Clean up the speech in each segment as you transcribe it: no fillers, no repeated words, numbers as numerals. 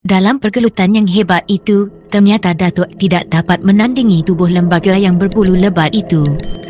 Dalam pergelutan yang hebat itu, ternyata Datuk tidak dapat menandingi tubuh lembaga yang berbulu lebat itu.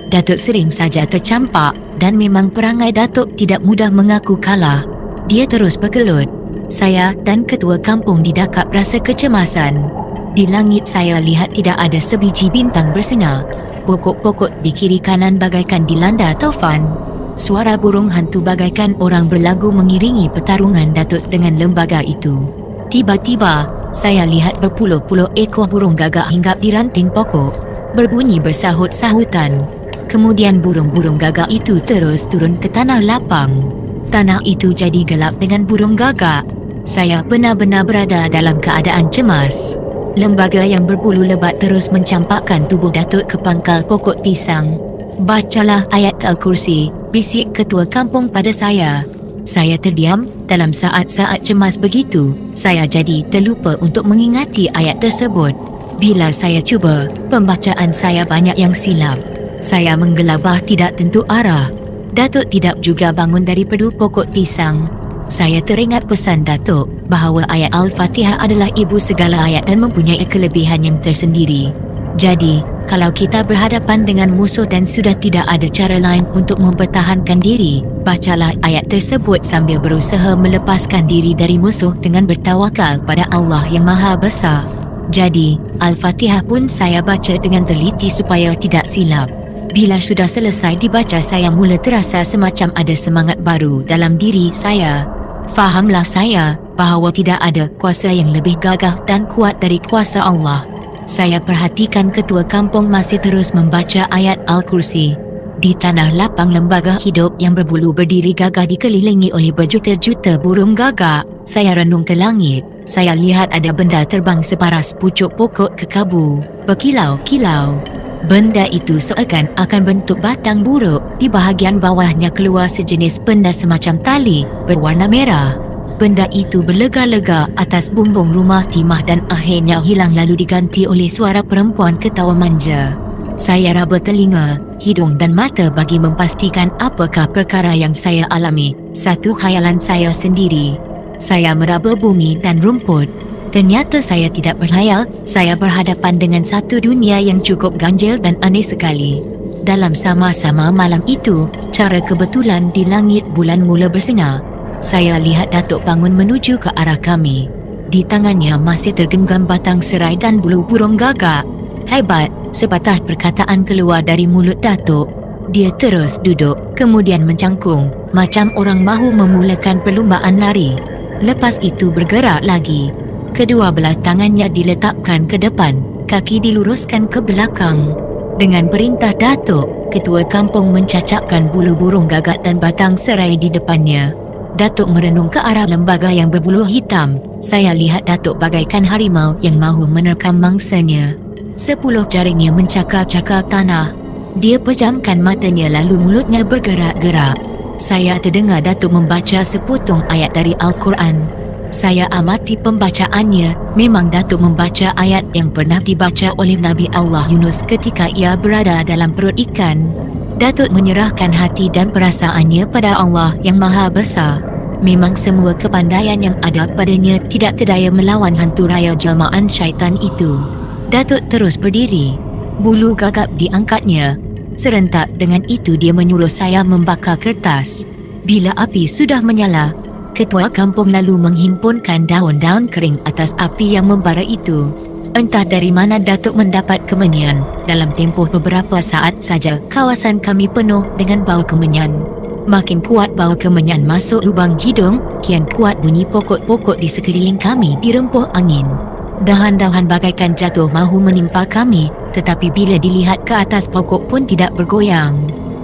Datuk sering saja tercampak dan memang perangai Datuk tidak mudah mengaku kalah. Dia terus bergelut. Saya dan ketua kampung didakap rasa kecemasan. Di langit saya lihat tidak ada sebiji bintang bersinar. Pokok-pokok di kiri kanan bagaikan dilanda taufan. Suara burung hantu bagaikan orang berlagu mengiringi pertarungan Datuk dengan lembaga itu. Tiba-tiba, saya lihat berpuluh-puluh ekor burung gagak hinggap di ranting pokok, berbunyi bersahut-sahutan. Kemudian burung-burung gagak itu terus turun ke tanah lapang. Tanah itu jadi gelap dengan burung gagak. Saya benar-benar berada dalam keadaan cemas. Lembaga yang berbulu lebat terus mencampakkan tubuh Datuk ke pangkal pokok pisang. "Bacalah ayat Al-Kursi," bisik ketua kampung pada saya. Saya terdiam. Dalam saat-saat cemas begitu, saya jadi terlupa untuk mengingati ayat tersebut. Bila saya cuba, pembacaan saya banyak yang silap. Saya menggelabah tidak tentu arah. Datuk tidak juga bangun daripada pokok pisang. Saya teringat pesan Datuk bahawa ayat Al-Fatihah adalah ibu segala ayat dan mempunyai kelebihan yang tersendiri. Jadi, kalau kita berhadapan dengan musuh dan sudah tidak ada cara lain untuk mempertahankan diri, bacalah ayat tersebut sambil berusaha melepaskan diri dari musuh dengan bertawakal pada Allah yang Maha Besar. Jadi, Al-Fatihah pun saya baca dengan teliti supaya tidak silap. Bila sudah selesai dibaca, saya mula terasa semacam ada semangat baru dalam diri saya. Fahamlah saya bahawa tidak ada kuasa yang lebih gagah dan kuat dari kuasa Allah. Saya perhatikan ketua kampung masih terus membaca ayat Al-Kursi. Di tanah lapang lembaga hidup yang berbulu berdiri gagah dikelilingi oleh berjuta-juta burung gagak. Saya renung ke langit. Saya lihat ada benda terbang separas pucuk pokok ke kabu, berkilau-kilau. Benda itu seakan-akan bentuk batang buruk. Di bahagian bawahnya keluar sejenis benda semacam tali berwarna merah. Benda itu berlega-lega atas bumbung rumah timah dan akhirnya hilang lalu diganti oleh suara perempuan ketawa manja. Saya raba telinga, hidung dan mata bagi memastikan apakah perkara yang saya alami. Satu khayalan saya sendiri. Saya meraba bumi dan rumput. Ternyata saya tidak berkhayal. Saya berhadapan dengan satu dunia yang cukup ganjil dan aneh sekali. Dalam sama-sama malam itu, cara kebetulan di langit bulan mula bersinar. Saya lihat Datuk bangun menuju ke arah kami. Di tangannya masih tergenggam batang serai dan bulu burung gagak. "Hebat!" sepatah perkataan keluar dari mulut Datuk. Dia terus duduk, kemudian mencangkung, macam orang mahu memulakan perlumbaan lari. Lepas itu bergerak lagi. Kedua belah tangannya diletakkan ke depan, kaki diluruskan ke belakang. Dengan perintah Datuk, ketua kampung mencacapkan bulu burung gagak dan batang serai di depannya. Datuk merenung ke arah lembaga yang berbulu hitam. Saya lihat Datuk bagaikan harimau yang mahu menerkam mangsanya. 10 jaringnya mencakar-cakar tanah. Dia pejamkan matanya lalu mulutnya bergerak-gerak. Saya terdengar Datuk membaca sepotong ayat dari Al-Quran. Saya amati pembacaannya. Memang Datuk membaca ayat yang pernah dibaca oleh Nabi Allah Yunus ketika ia berada dalam perut ikan. Datuk menyerahkan hati dan perasaannya pada Allah yang Maha Besar. Memang semua kepandaian yang ada padanya tidak terdaya melawan hantu raya jelmaan syaitan itu. Datuk terus berdiri. Bulu gagap diangkatnya. Serentak dengan itu dia menyuruh saya membakar kertas. Bila api sudah menyala, ketua kampung lalu menghimpunkan daun-daun kering atas api yang membara itu. Entah dari mana Datuk mendapat kemenyan. Dalam tempoh beberapa saat saja, kawasan kami penuh dengan bau kemenyan. Makin kuat bau kemenyan masuk lubang hidung, kian kuat bunyi pokok-pokok di sekeliling kami dirempuh angin. Dahan-dahan bagaikan jatuh mahu menimpa kami, tetapi bila dilihat ke atas pokok pun tidak bergoyang.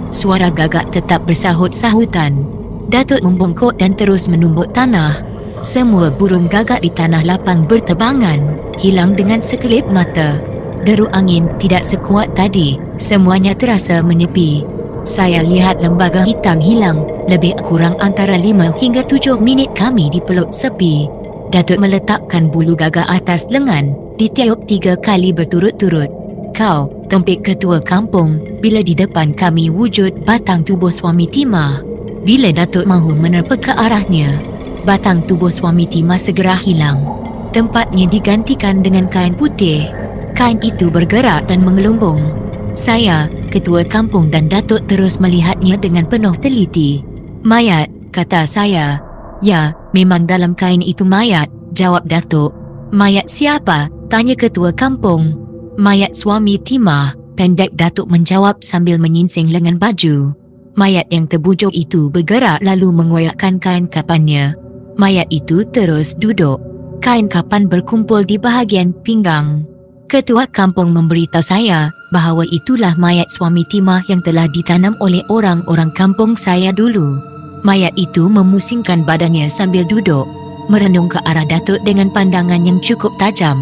Suara gagak tetap bersahut-sahutan. Datuk membongkok dan terus menumbuk tanah. Semua burung gagak di tanah lapang berterbangan, hilang dengan sekelip mata. Deru angin tidak sekuat tadi, semuanya terasa menyepi. Saya lihat lembaga hitam hilang, lebih kurang antara 5 hingga 7 minit kami dipeluk sepi. Datuk meletakkan bulu gagak atas lengan, ditiup 3 kali berturut-turut. "Kau," tempik ketua kampung, bila di depan kami wujud batang tubuh suami timah. Bila Datuk mahu menerpa ke arahnya, batang tubuh suami timah segera hilang. Tempatnya digantikan dengan kain putih. Kain itu bergerak dan mengelumbung. Saya, ketua kampung dan Datuk terus melihatnya dengan penuh teliti. "Mayat," kata saya. "Ya, memang dalam kain itu mayat," jawab Datuk. "Mayat siapa?" tanya ketua kampung. "Mayat suami Timah," pendek Datuk menjawab sambil menyingsing lengan baju. Mayat yang terbujur itu bergerak lalu mengoyakkan kain kapannya. Mayat itu terus duduk. Kain kapan berkumpul di bahagian pinggang. Ketua kampung memberitahu saya bahawa itulah mayat suami Timah yang telah ditanam oleh orang-orang kampung saya dulu. Mayat itu memusingkan badannya sambil duduk, merenung ke arah Datuk dengan pandangan yang cukup tajam.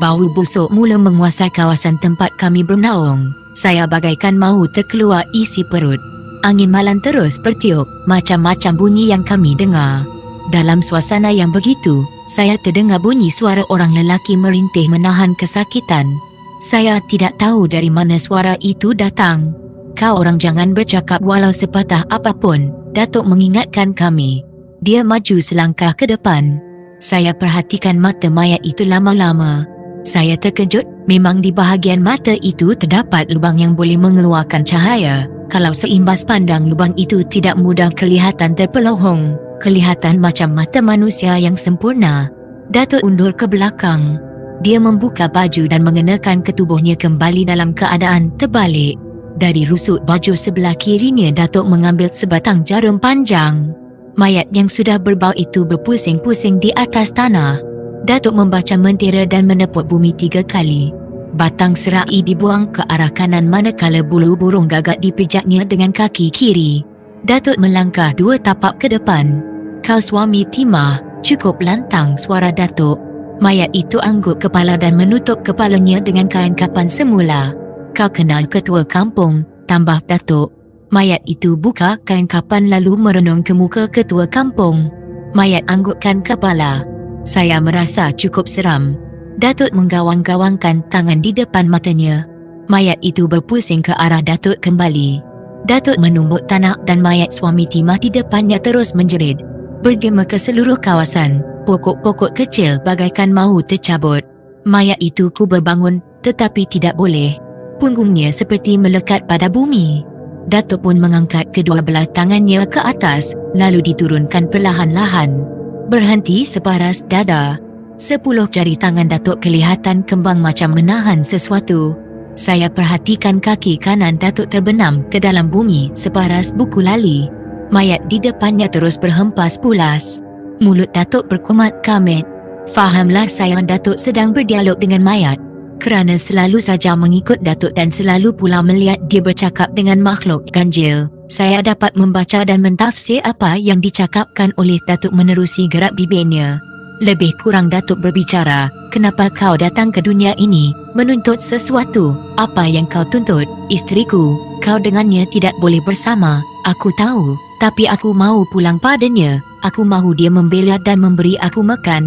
Bau busuk mula menguasai kawasan tempat kami bernaung. Saya bagaikan mahu terkeluar isi perut. Angin malam terus bertiup, macam-macam bunyi yang kami dengar. Dalam suasana yang begitu, saya terdengar bunyi suara orang lelaki merintih menahan kesakitan. Saya tidak tahu dari mana suara itu datang. "Kau orang jangan bercakap walau sepatah apapun," Datuk mengingatkan kami. Dia maju selangkah ke depan. Saya perhatikan mata mayat itu lama-lama. Saya terkejut, memang di bahagian mata itu terdapat lubang yang boleh mengeluarkan cahaya. Kalau seimbas pandang lubang itu tidak mudah kelihatan terpelohong. Kelihatan macam mata manusia yang sempurna. Datuk undur ke belakang. Dia membuka baju dan mengenakan ketubuhnya kembali dalam keadaan terbalik. Dari rusuk baju sebelah kirinya, Datuk mengambil sebatang jarum panjang. Mayat yang sudah berbau itu berpusing-pusing di atas tanah. Datuk membaca mentera dan menepuk bumi 3 kali. Batang serai dibuang ke arah kanan manakala bulu burung gagak dipijaknya dengan kaki kiri. Datuk melangkah 2 tapak ke depan. "Kau suami Timah," cukup lantang suara Datuk. Mayat itu angguk kepala dan menutup kepalanya dengan kain kapan semula. "Kau kenal ketua kampung," tambah Datuk. Mayat itu buka kain kapan lalu merenung ke muka ketua kampung. Mayat anggukkan kepala. Saya merasa cukup seram. Datuk menggawang-gawangkan tangan di depan matanya. Mayat itu berpusing ke arah Datuk kembali. Datuk menumbuk tanah dan mayat suami Timah di depannya terus menjerit. Bergema ke seluruh kawasan. Pokok-pokok kecil bagaikan mahu tercabut. Mayat itu cuba bangun, tetapi tidak boleh. Punggungnya seperti melekat pada bumi. Datuk pun mengangkat kedua belah tangannya ke atas, lalu diturunkan perlahan-lahan. Berhenti separas dada. 10 jari tangan Datuk kelihatan kembang macam menahan sesuatu. Saya perhatikan kaki kanan Datuk terbenam ke dalam bumi separas buku lali. Mayat di depannya terus berhempas pulas. Mulut Datuk berkumat kamit. Fahamlah saya, Datuk sedang berdialog dengan mayat. Kerana selalu saja mengikut Datuk dan selalu pula melihat dia bercakap dengan makhluk ganjil, saya dapat membaca dan mentafsir apa yang dicakapkan oleh Datuk menerusi gerak bibirnya. Lebih kurang Datuk berbicara, "Kenapa kau datang ke dunia ini? Menuntut sesuatu. Apa yang kau tuntut?" "Isteriku, kau dengannya tidak boleh bersama. Aku tahu, tapi aku mahu pulang padanya. Aku mahu dia membela dan memberi aku makan.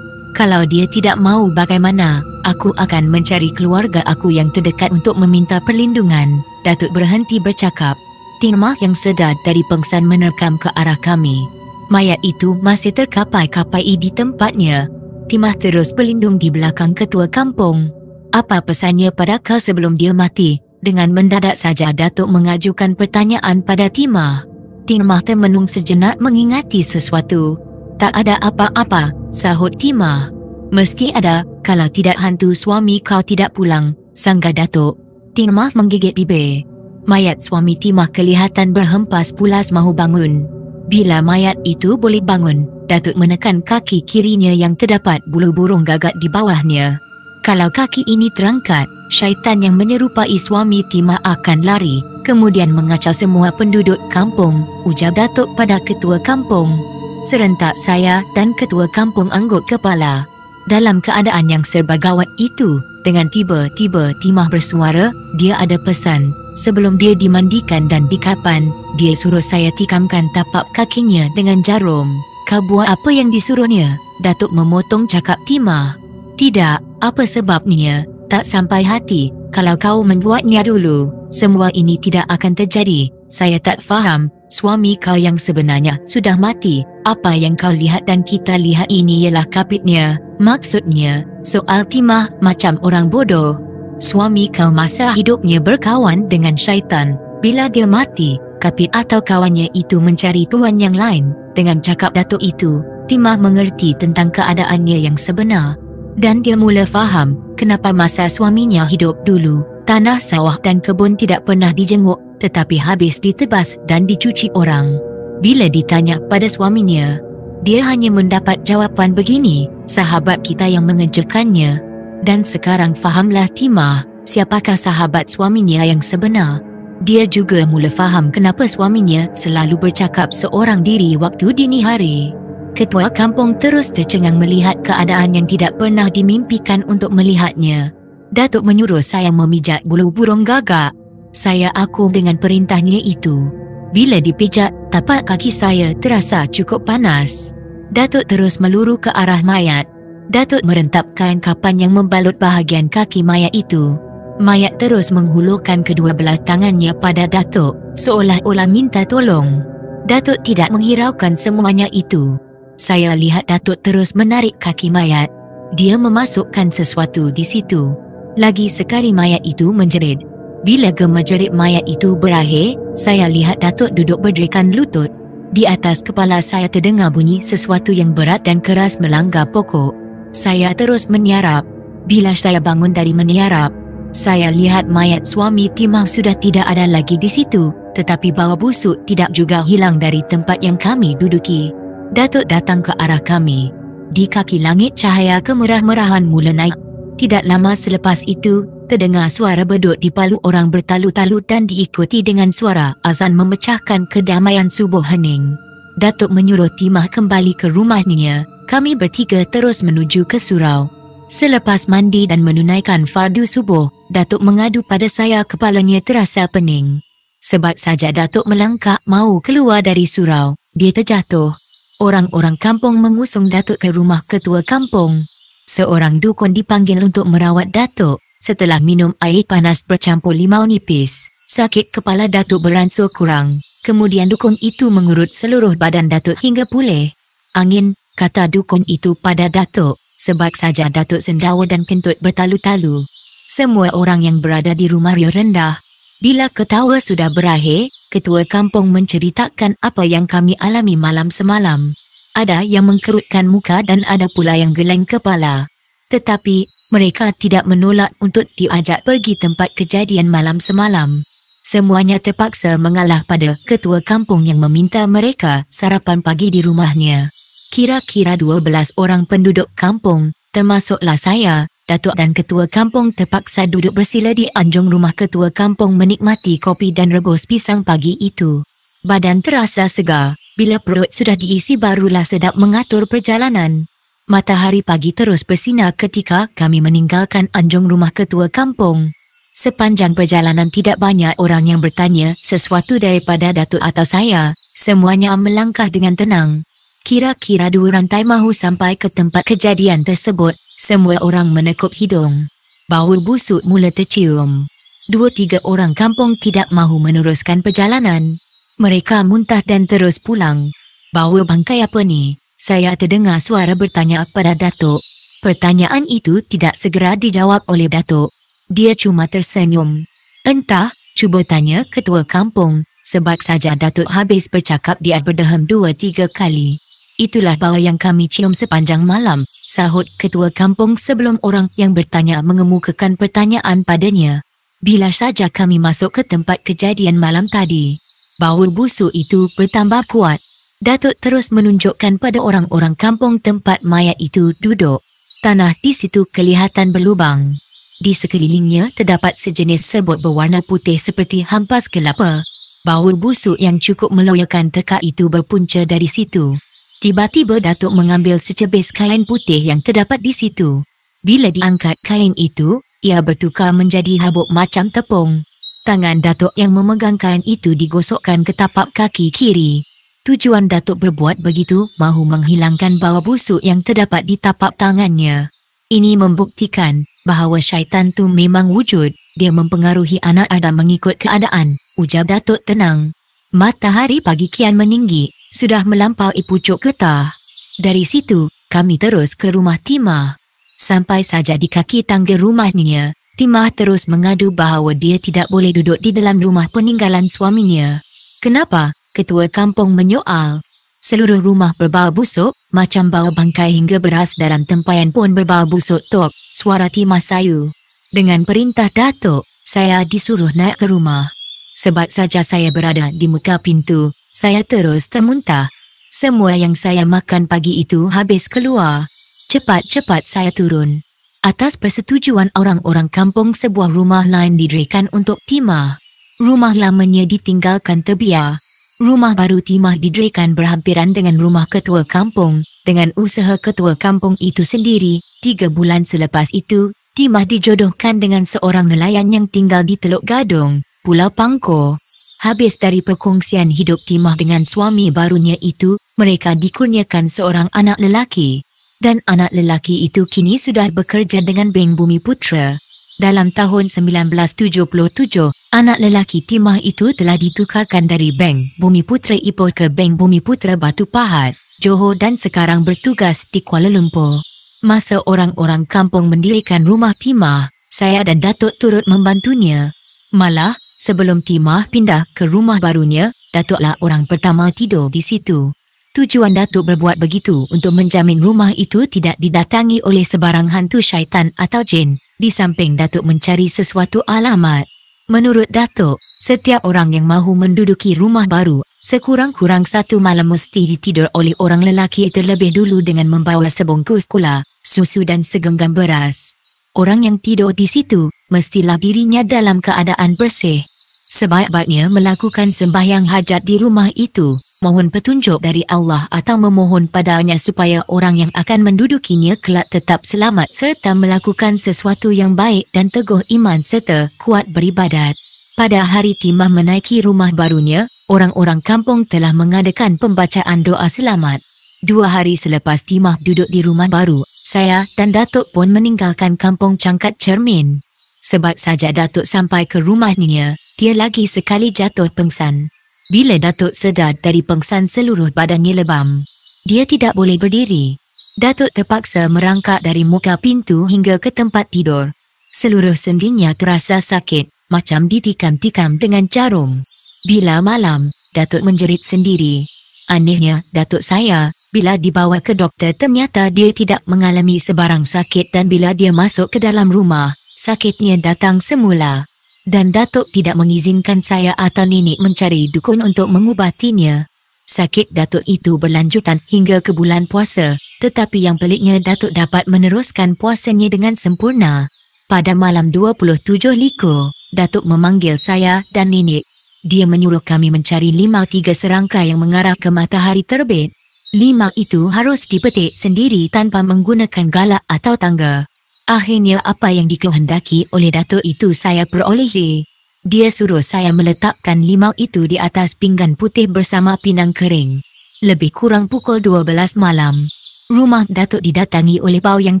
Kalau dia tidak mahu bagaimana, aku akan mencari keluarga aku yang terdekat untuk meminta perlindungan." Datuk berhenti bercakap. Timah yang sedar dari pengsan menerkam ke arah kami. Mayat itu masih terkapai-kapai di tempatnya. Timah terus berlindung di belakang ketua kampung. "Apa pesannya pada kau sebelum dia mati?" Dengan mendadak saja Datuk mengajukan pertanyaan pada Timah. Timah termenung sejenak mengingati sesuatu. "Tak ada apa-apa," sahut Timah. "Mesti ada, kalau tidak hantu suami kau tidak pulang," sanggah Datuk. Timah menggigit bibir. Mayat suami Timah kelihatan berhempas pulas mahu bangun. Bila mayat itu boleh bangun, Datuk menekan kaki kirinya yang terdapat bulu burung gagak di bawahnya. "Kalau kaki ini terangkat, syaitan yang menyerupai suami Timah akan lari, kemudian mengacau semua penduduk kampung," ujar Datuk pada ketua kampung. Serentak saya dan ketua kampung angguk kepala. Dalam keadaan yang serba gawat itu, dengan tiba-tiba Timah bersuara, "Dia ada pesan." Sebelum dia dimandikan dan dikapan, dia suruh saya tikamkan tapak kakinya dengan jarum. "Kau buat apa yang disuruhnya?" Datuk memotong cakap Timah. "Tidak, apa sebabnya? Tak sampai hati. Kalau kau membuatnya dulu, semua ini tidak akan terjadi. Saya tak faham, suami kau yang sebenarnya sudah mati. Apa yang kau lihat dan kita lihat ini ialah kapitnya. Maksudnya, soal timah macam orang bodoh. Suami kau masa hidupnya berkawan dengan syaitan. Bila dia mati, kapit atau kawannya itu mencari tuan yang lain. Dengan cakap datuk itu, Timah mengerti tentang keadaannya yang sebenar. Dan dia mula faham kenapa masa suaminya hidup dulu, tanah sawah dan kebun tidak pernah dijenguk, tetapi habis ditebas dan dicuci orang. Bila ditanya pada suaminya, dia hanya mendapat jawapan begini, sahabat kita yang mengejutkannya. Dan sekarang fahamlah Timah, siapakah sahabat suaminya yang sebenar. Dia juga mula faham kenapa suaminya selalu bercakap seorang diri waktu dini hari. Ketua kampung terus tercengang melihat keadaan yang tidak pernah dimimpikan untuk melihatnya. Datuk menyuruh saya memijak bulu burung gagak. Saya akum dengan perintahnya itu. Bila dipijak, tapak kaki saya terasa cukup panas. Datuk terus meluru ke arah mayat. Datuk merentapkan kapan yang membalut bahagian kaki mayat itu. Mayat terus menghulurkan kedua belah tangannya pada Datuk, seolah-olah minta tolong. Datuk tidak menghiraukan semuanya itu. Saya lihat Datuk terus menarik kaki mayat. Dia memasukkan sesuatu di situ. Lagi sekali mayat itu menjerit. Bila gemejerit mayat itu berakhir, saya lihat Datuk duduk berdirikan lutut. Di atas kepala saya terdengar bunyi sesuatu yang berat dan keras melanggar pokok. Saya terus meniarap. Bila saya bangun dari meniarap, saya lihat mayat suami Timah sudah tidak ada lagi di situ, tetapi bau busuk tidak juga hilang dari tempat yang kami duduki. Datuk datang ke arah kami. Di kaki langit cahaya kemerah-merahan mula naik. Tidak lama selepas itu, terdengar suara bedut di palu orang bertalut-talut dan diikuti dengan suara azan memecahkan kedamaian subuh hening. Datuk menyuruh Timah kembali ke rumahnya. Kami bertiga terus menuju ke surau. Selepas mandi dan menunaikan fardu subuh, Datuk mengadu pada saya kepalanya terasa pening. Sebab saja Datuk melangkah mau keluar dari surau, dia terjatuh. Orang-orang kampung mengusung Datuk ke rumah ketua kampung. Seorang dukun dipanggil untuk merawat Datuk. Setelah minum air panas bercampur limau nipis, sakit kepala Datuk beransur kurang. Kemudian dukun itu mengurut seluruh badan Datuk hingga pulih. Angin, kata dukun itu pada Datuk, sebab saja Datuk sendawa dan kentut bertalu-talu. Semua orang yang berada di rumah riuh rendah. Bila ketawa sudah berakhir, ketua kampung menceritakan apa yang kami alami malam semalam. Ada yang mengkerutkan muka dan ada pula yang geleng kepala. Tetapi, mereka tidak menolak untuk diajak pergi tempat kejadian malam semalam. Semuanya terpaksa mengalah pada ketua kampung yang meminta mereka sarapan pagi di rumahnya. Kira-kira 12 orang penduduk kampung, termasuklah saya, Datuk dan ketua kampung terpaksa duduk bersila di anjung rumah ketua kampung menikmati kopi dan rebus pisang pagi itu. Badan terasa segar, bila perut sudah diisi barulah sedap mengatur perjalanan. Matahari pagi terus bersinar ketika kami meninggalkan anjung rumah ketua kampung. Sepanjang perjalanan tidak banyak orang yang bertanya sesuatu daripada Datuk atau saya, semuanya melangkah dengan tenang. Kira-kira 2 rantai mahu sampai ke tempat kejadian tersebut. Semua orang menekuk hidung. Bau busuk mula tercium. 2-3 orang kampung tidak mahu meneruskan perjalanan. Mereka muntah dan terus pulang. Bau bangkai apa ni? Saya terdengar suara bertanya pada Datuk. Pertanyaan itu tidak segera dijawab oleh Datuk. Dia cuma tersenyum. Entah, cuba tanya ketua kampung. Sebab saja Datuk habis bercakap dia berdehem 2-3 kali. Itulah bau yang kami cium sepanjang malam, sahut ketua kampung sebelum orang yang bertanya mengemukakan pertanyaan padanya. Bila saja kami masuk ke tempat kejadian malam tadi, bau busuk itu bertambah kuat. Datuk terus menunjukkan pada orang-orang kampung tempat mayat itu duduk. Tanah di situ kelihatan berlubang. Di sekelilingnya terdapat sejenis serbuk berwarna putih seperti hampas kelapa. Bau busuk yang cukup meloyakan teka itu berpunca dari situ. Tiba-tiba Datuk mengambil secebis kain putih yang terdapat di situ. Bila diangkat kain itu, ia bertukar menjadi habuk macam tepung. Tangan Datuk yang memegang kain itu digosokkan ke tapak kaki kiri. Tujuan Datuk berbuat begitu mahu menghilangkan bau busuk yang terdapat di tapak tangannya. Ini membuktikan bahawa syaitan tu memang wujud. Dia mempengaruhi anak Adam mengikut keadaan, ujar Datuk tenang. Matahari pagi kian meninggi. Sudah melampaui pucuk getah. Dari situ, kami terus ke rumah Timah. Sampai saja di kaki tangga rumahnya, Timah terus mengadu bahawa dia tidak boleh duduk di dalam rumah peninggalan suaminya. Kenapa? Ketua kampung menyoal. Seluruh rumah berbau busuk, macam bau bangkai hingga beras dalam tempayan pun berbau busuk tok, suara Timah sayu. Dengan perintah Datuk, saya disuruh naik ke rumah. Sebab saja saya berada di muka pintu, saya terus termuntah. Semua yang saya makan pagi itu habis keluar. Cepat-cepat saya turun. Atas persetujuan orang-orang kampung, sebuah rumah lain didirikan untuk Timah. Rumah lamanya ditinggalkan terbiar. Rumah baru Timah didirikan berhampiran dengan rumah ketua kampung. Dengan usaha ketua kampung itu sendiri, 3 bulan selepas itu, Timah dijodohkan dengan seorang nelayan yang tinggal di Teluk Gadung, Pulau Pangkor. Habis dari perkongsian hidup Timah dengan suami barunya itu, mereka dikurniakan seorang anak lelaki. Dan anak lelaki itu kini sudah bekerja dengan Bank Bumiputra. Dalam tahun 1977, anak lelaki Timah itu telah ditukarkan dari Bank Bumiputra Ipoh ke Bank Bumiputra Batu Pahat, Johor dan sekarang bertugas di Kuala Lumpur. Masa orang-orang kampung mendirikan rumah Timah, saya dan Datuk turut membantunya. Malah, sebelum Timah pindah ke rumah barunya, Datuklah orang pertama tidur di situ. Tujuan Datuk berbuat begitu untuk menjamin rumah itu tidak didatangi oleh sebarang hantu syaitan atau jin, di samping Datuk mencari sesuatu alamat. Menurut Datuk, setiap orang yang mahu menduduki rumah baru, sekurang-kurang 1 malam mesti ditidur oleh orang lelaki terlebih dulu dengan membawa sebungkus gula, susu dan segenggam beras. Orang yang tidur di situ, mestilah dirinya dalam keadaan bersih. Sebaik-baiknya melakukan sembahyang hajat di rumah itu, mohon petunjuk dari Allah atau memohon padanya supaya orang yang akan mendudukinya kelak tetap selamat serta melakukan sesuatu yang baik dan teguh iman serta kuat beribadat. Pada hari Timah menaiki rumah barunya, orang-orang kampung telah mengadakan pembacaan doa selamat. 2 hari selepas Timah duduk di rumah baru, saya dan Datuk pun meninggalkan kampung Cangkat Cermin. Sebab saja Datuk sampai ke rumahnya, dia lagi sekali jatuh pengsan. Bila Datuk sedar dari pengsan, seluruh badannya lebam. Dia tidak boleh berdiri. Datuk terpaksa merangkak dari muka pintu hingga ke tempat tidur. Seluruh sendinya terasa sakit, macam ditikam-tikam dengan jarum. Bila malam, Datuk menjerit sendiri. Anehnya, Datuk saya, bila dibawa ke doktor ternyata dia tidak mengalami sebarang sakit dan bila dia masuk ke dalam rumah, sakitnya datang semula. Dan Datuk tidak mengizinkan saya atau nenek mencari dukun untuk mengubatinya. Sakit Datuk itu berlanjutan hingga ke bulan puasa, tetapi yang peliknya Datuk dapat meneruskan puasanya dengan sempurna. Pada malam 27 Liko, Datuk memanggil saya dan nenek. Dia menyuruh kami mencari 3 serangkai yang mengarah ke matahari terbit. 5 itu harus dipetik sendiri tanpa menggunakan galak atau tangga. Akhirnya apa yang dikehendaki oleh Datuk itu saya perolehi. Dia suruh saya meletakkan 5 itu di atas pinggan putih bersama pinang kering. Lebih kurang pukul 12 malam. Rumah Datuk didatangi oleh bau yang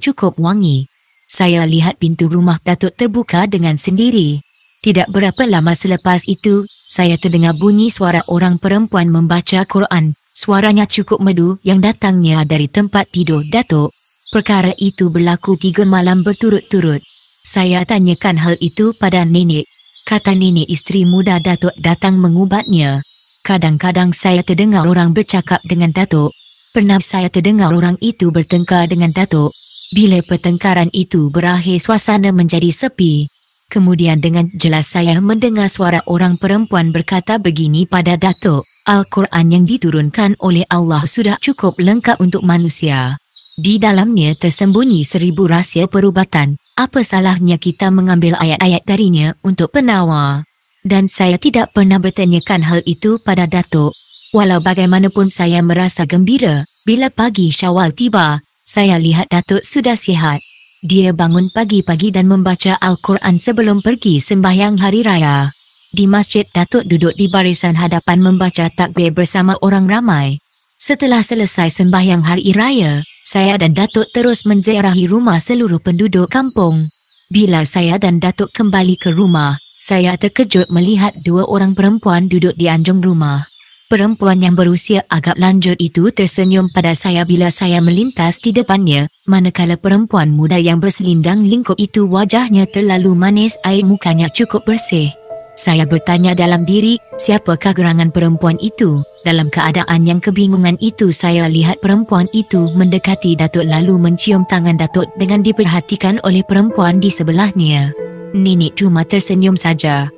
cukup wangi. Saya lihat pintu rumah Datuk terbuka dengan sendiri. Tidak berapa lama selepas itu, saya terdengar bunyi suara orang perempuan membaca Quran. Suaranya cukup merdu yang datangnya dari tempat tidur Datuk. Perkara itu berlaku 3 malam berturut-turut. Saya tanyakan hal itu pada nenek. Kata nenek isteri muda Datuk datang mengubatnya. Kadang-kadang saya terdengar orang bercakap dengan Datuk. Pernah saya terdengar orang itu bertengkar dengan Datuk. Bila pertengkaran itu berakhir, suasana menjadi sepi. Kemudian dengan jelas saya mendengar suara orang perempuan berkata begini pada Datuk. Al-Quran yang diturunkan oleh Allah sudah cukup lengkap untuk manusia. Di dalamnya tersembunyi 1000 rahsia perubatan. Apa salahnya kita mengambil ayat-ayat darinya untuk penawar? Dan saya tidak pernah bertanyakan hal itu pada Datuk. Walau bagaimanapun saya merasa gembira. Bila pagi Syawal tiba, saya lihat Datuk sudah sihat. Dia bangun pagi-pagi dan membaca Al-Quran sebelum pergi sembahyang hari raya. Di masjid, Datuk duduk di barisan hadapan membaca takbir bersama orang ramai. Setelah selesai sembahyang hari raya, saya dan Datuk terus menziarahi rumah seluruh penduduk kampung. Bila saya dan Datuk kembali ke rumah, saya terkejut melihat 2 orang perempuan duduk di anjung rumah. Perempuan yang berusia agak lanjut itu tersenyum pada saya bila saya melintas di depannya, manakala perempuan muda yang berselindang lingkup itu wajahnya terlalu manis, air mukanya cukup bersih. Saya bertanya dalam diri, siapakah gerangan perempuan itu? Dalam keadaan yang kebingungan itu, saya lihat perempuan itu mendekati Datuk lalu mencium tangan Datuk dengan diperhatikan oleh perempuan di sebelahnya. Nenek cuma tersenyum saja.